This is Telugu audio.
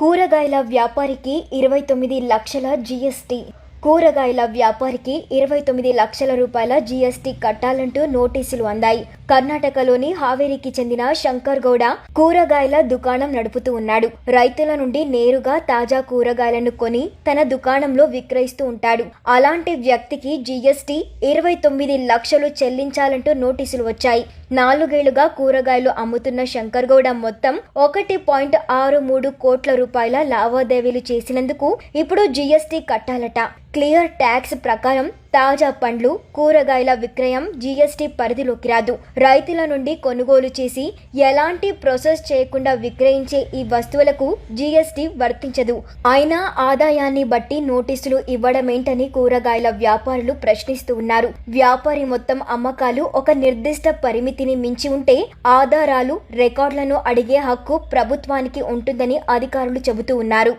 కూరగాయల వ్యాపారికి 29 లక్షల జీఎస్టీ. కూరగాయల వ్యాపారికి 29 లక్షల రూపాయల జీఎస్టీ కట్టాలంటూ నోటీసులు అందాయి. కర్ణాటకలోని హావేరికి చెందిన శంకర్ గౌడ కూరగాయల దుకాణం నడుపుతూ ఉన్నాడు. రైతుల నుండి నేరుగా తాజా కూరగాయలను కొని తన దుకాణంలో విక్రయిస్తూ ఉంటాడు. అలాంటి వ్యక్తికి జీఎస్టీ 29 లక్షలు చెల్లించాలంటూ నోటీసులు వచ్చాయి. 4 ఏళ్లుగా కూరగాయలు అమ్ముతున్న శంకర్ గౌడ మొత్తం 1.63 కోట్ల రూపాయల లావాదేవీలు చేసినందుకు ఇప్పుడు జీఎస్టీ కట్టాలట. క్లియర్ ట్యాక్స్ ప్రకారం తాజా పండ్లు, కూరగాయల విక్రయం జీఎస్టీ పరిధిలోకి రాదు. రైతుల నుండి కొనుగోలు చేసి ఎలాంటి ప్రాసెస్ చేయకుండా విక్రయించే ఈ వస్తువులకు జీఎస్టీ వర్తించదు. అయినా ఆదాయాన్ని బట్టి నోటీసులు ఇవ్వడమేంటని కూరగాయల వ్యాపారులు ప్రశ్నిస్తూ ఉన్నారు. వ్యాపారి మొత్తం అమ్మకాలు ఒక నిర్దిష్ట పరిమితిని మించి ఉంటే ఆధారాలు, రికార్డులను అడిగే హక్కు ప్రభుత్వానికి ఉంటుందని అధికారులు చెబుతూ ఉన్నారు.